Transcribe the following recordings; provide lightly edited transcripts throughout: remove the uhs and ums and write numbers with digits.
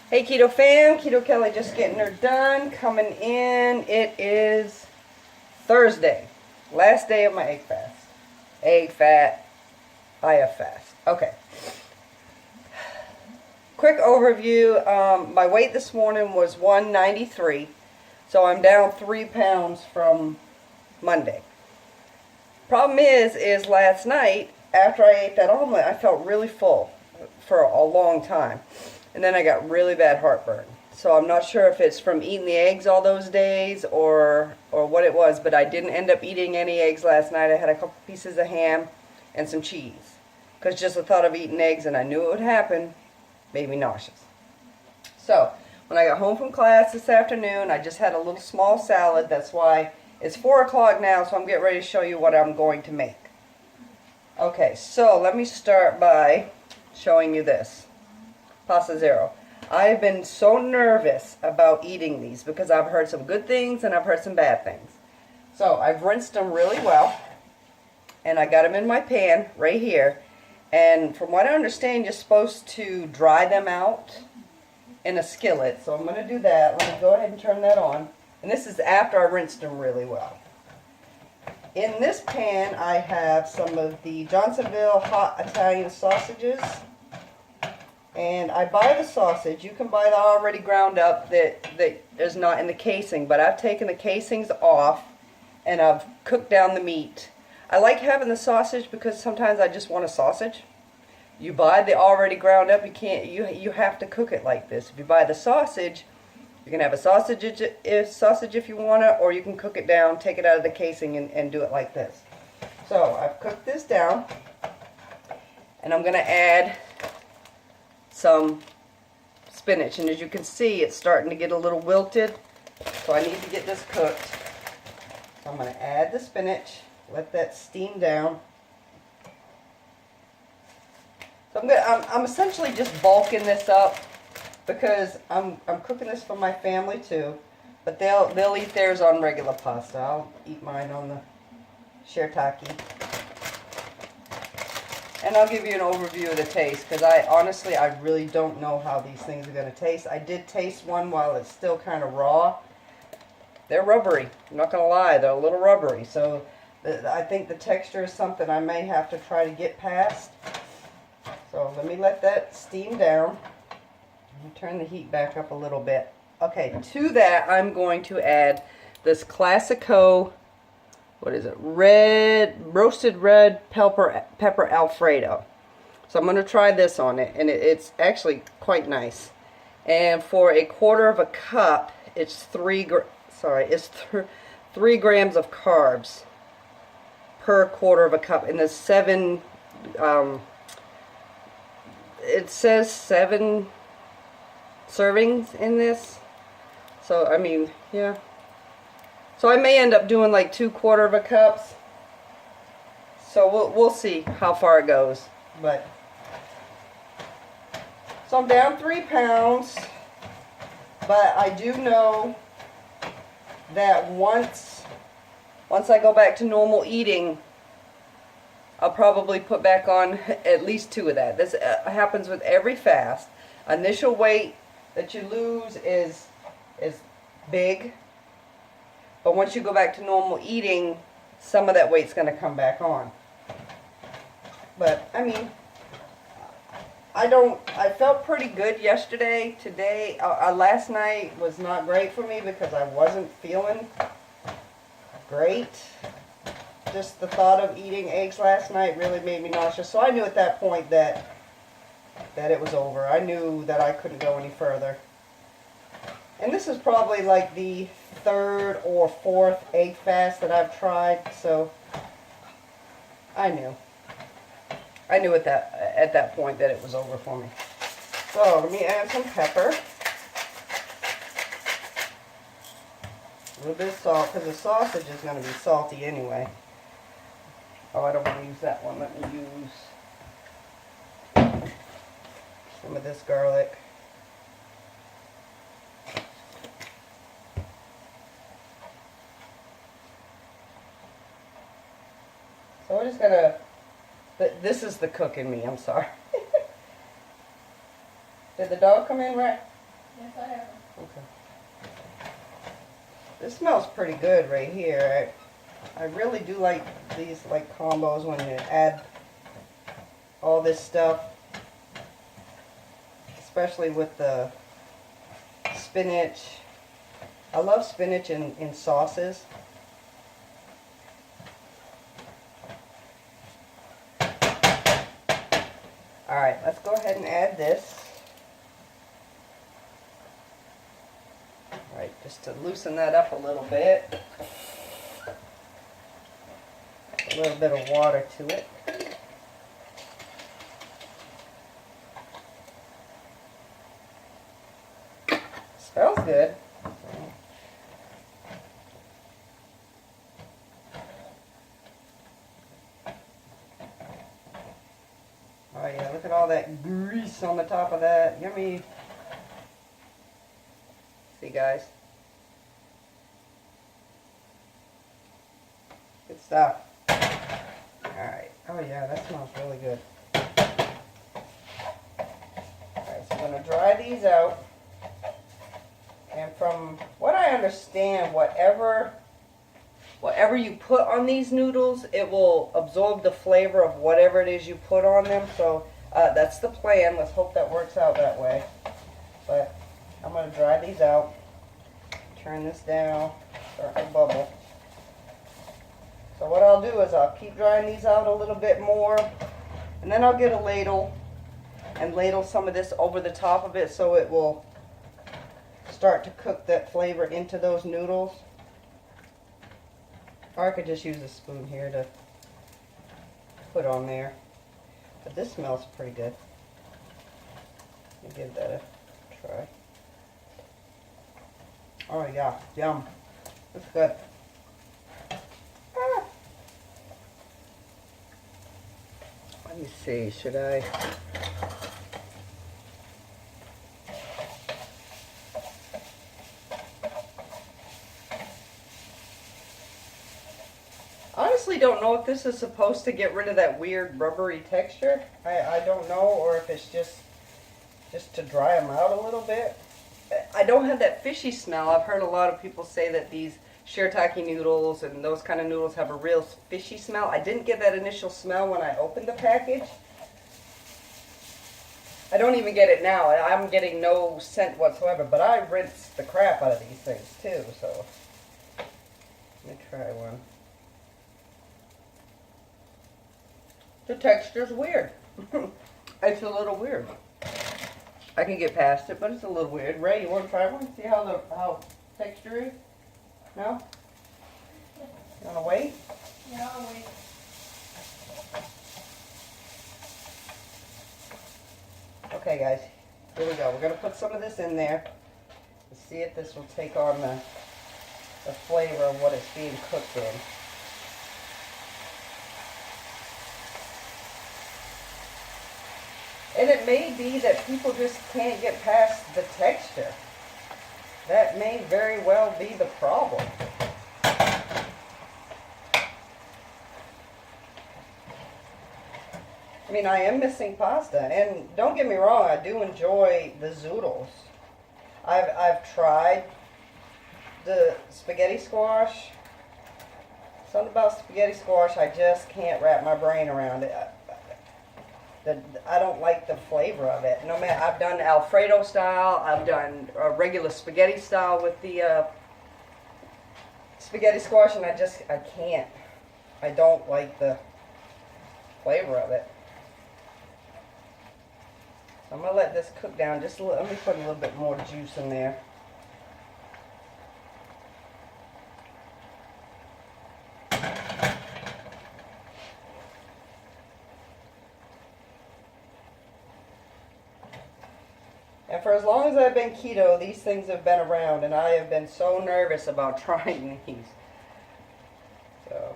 Hey Keto fam, Keto Kelli just getting her done, coming in. It is Thursday, last day of my egg fast. Egg fat, IF fast. Okay. Quick overview, my weight this morning was 193, so I'm down 3 pounds from Monday. Problem is last night, after I ate that omelet, I felt really full for a long time. And then I got really bad heartburn. So I'm not sure if it's from eating the eggs all those days or what it was, but I didn't end up eating any eggs last night. I had a couple pieces of ham and some cheese. Because just the thought of eating eggs, and I knew it would happen, made me nauseous. So when I got home from class this afternoon, I just had a little small salad. That's why it's 4 o'clock now, so I'm getting ready to show you what I'm going to make. Okay, so let me start by showing you this. Pasta Zero. I've been so nervous about eating these because I've heard some good things and I've heard some bad things. So I've rinsed them really well, and I got them in my pan right here. And from what I understand, you're supposed to dry them out in a skillet. So I'm going to do that. Let me go ahead and turn that on. And this is after I rinsed them really well. In this pan, I have some of the Johnsonville hot Italian sausages. And I buy the sausage. You can buy the already ground up that is not in the casing, but I've taken the casings off and I've cooked down the meat. I like having the sausage because sometimes I just want a sausage. You buy the already ground up, you have to cook it like this. If you buy the sausage, you can have a sausage if you want it, or you can cook it down, take it out of the casing and do it like this. So I've cooked this down, and I'm going to add some spinach, and as you can see, it's starting to get a little wilted, so I need to get this cooked. So I'm going to add the spinach, let that steam down. So I'm essentially just bulking this up because I'm cooking this for my family too, but they'll eat theirs on regular pasta. I'll eat mine on the shirataki. And I'll give you an overview of the taste, because honestly, I really don't know how these things are going to taste. I did taste one while it's still kind of raw. They're rubbery. I'm not going to lie, they're a little rubbery. So I think the texture is something I may have to try to get past. So let me let that steam down. Let me turn the heat back up a little bit. Okay, to that I'm going to add this Classico, what is it, roasted red pepper Alfredo. So I'm going to try this on it, and it's actually quite nice. And for a quarter of a cup, it's 3 grams of carbs per quarter of a cup. And there's 7, it says 7 servings in this. So I mean, yeah. So I may end up doing like 2/4 of a cups. So we'll see how far it goes. But so I'm down 3 pounds. But I do know that once I go back to normal eating, I'll probably put back on at least 2 of that. This happens with every fast. Initial weight that you lose is big. But once you go back to normal eating, some of that weight's going to come back on. But, I mean, I felt pretty good yesterday. Today, last night was not great for me because I wasn't feeling great. Just the thought of eating eggs last night really made me nauseous. So I knew at that point that it was over. I knew that I couldn't go any further. And this is probably like the 3rd or 4th egg fast that I've tried, so I knew at that point that it was over for me. So let me add some pepper, a little bit of salt, because the sausage is going to be salty anyway. Oh, I don't want to use that one. Let me use some of this garlic. So we're just gonna, this is the cook in me, I'm sorry. Did the dog come in right? Yes, I have. Okay. This smells pretty good right here. I really do like these like combos when you add all this stuff, especially with the spinach. I love spinach in sauces. Alright, let's go ahead and add this. Alright, just to loosen that up a little bit. A little bit of water to it. Smells good. Oh yeah, look at all that grease on the top of that. Yummy. See guys? Good stuff. Alright. Oh yeah, that smells really good. Alright, so I'm going to dry these out. And from what I understand, whatever you put on these noodles, it will absorb the flavor of whatever it is you put on them. So that's the plan. Let's hope that works out that way. But I'm going to dry these out. Turn this down. Start to bubble. So what I'll do is I'll keep drying these out a little bit more. And then I'll get a ladle and ladle some of this over the top of it so it will start to cook that flavor into those noodles. Or I could just use a spoon here to put on there. But this smells pretty good. Let me give that a try. Oh yeah, yum. That's good. Ah. Let me see, should I? Honestly don't know if this is supposed to get rid of that weird rubbery texture. I don't know, or if it's just to dry them out a little bit. I don't have that fishy smell. I've heard a lot of people say that these shirataki noodles and those kind of noodles have a real fishy smell. I didn't get that initial smell when I opened the package. I don't even get it now. I'm getting no scent whatsoever, but I rinse the crap out of these things too, so let me try one. The texture's weird. It's a little weird. I can get past it, but it's a little weird. Ray, you want to try one? See how texture is? No? You want to wait? Yeah, I'll wait. Okay, guys. Here we go. We're going to put some of this in there. Let's see if this will take on the flavor of what it's being cooked in. And it may be that people just can't get past the texture. That may very well be the problem. I mean, I am missing pasta, and don't get me wrong, I do enjoy the zoodles. I've tried the spaghetti squash. Something about spaghetti squash, I just can't wrap my brain around it. I don't like the flavor of it. No matter, I've done Alfredo style, I've done regular spaghetti style with the spaghetti squash, and I can't. I don't like the flavor of it. So I'm going to let this cook down just a little. Let me put a little bit more juice in there. And for as long as I've been keto, these things have been around, and I have been so nervous about trying these. So,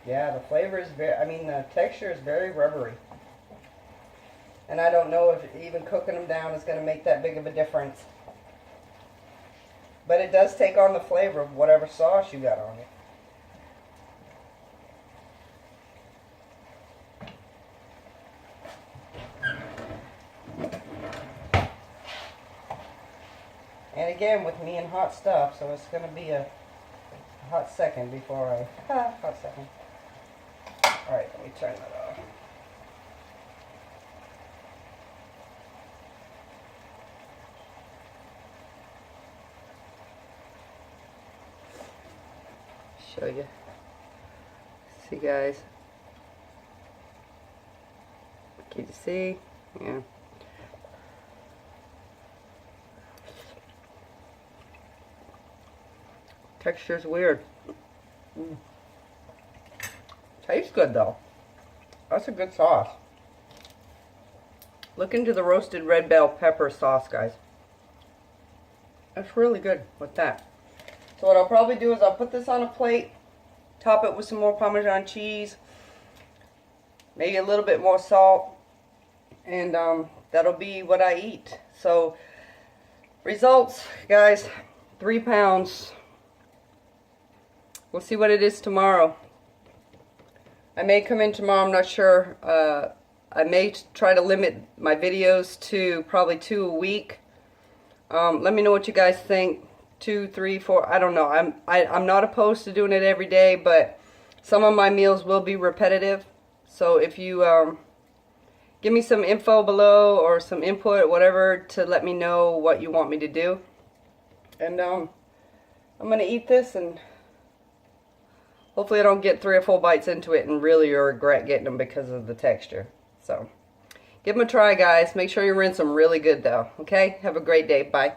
yeah, the flavor is the texture is very rubbery. And I don't know if even cooking them down is going to make that big of a difference. But it does take on the flavor of whatever sauce you got on it. again with me and hot stuff, so it's going to be a hot second before I... hot second. Alright, let me turn that off. Show you. See, guys? Can you see? Yeah. Texture's weird. Tastes good though. That's a good sauce. Look into the roasted red bell pepper sauce, guys. That's really good with that. So what I'll probably do is I'll put this on a plate, top it with some more Parmesan cheese, maybe a little bit more salt, and that'll be what I eat. So results, guys, 3 pounds. We'll see what it is tomorrow. I may come in tomorrow, I'm not sure. I may try to limit my videos to probably 2 a week. Let me know what you guys think. 2, 3, 4, I don't know. I'm not opposed to doing it every day, but some of my meals will be repetitive. So if you give me some info below or some input, whatever, to let me know what you want me to do. And I'm going to eat this, and hopefully I don't get 3 or 4 bites into it and really regret getting them because of the texture. So give them a try, guys. Make sure you rinse them really good though. Okay? Have a great day. Bye.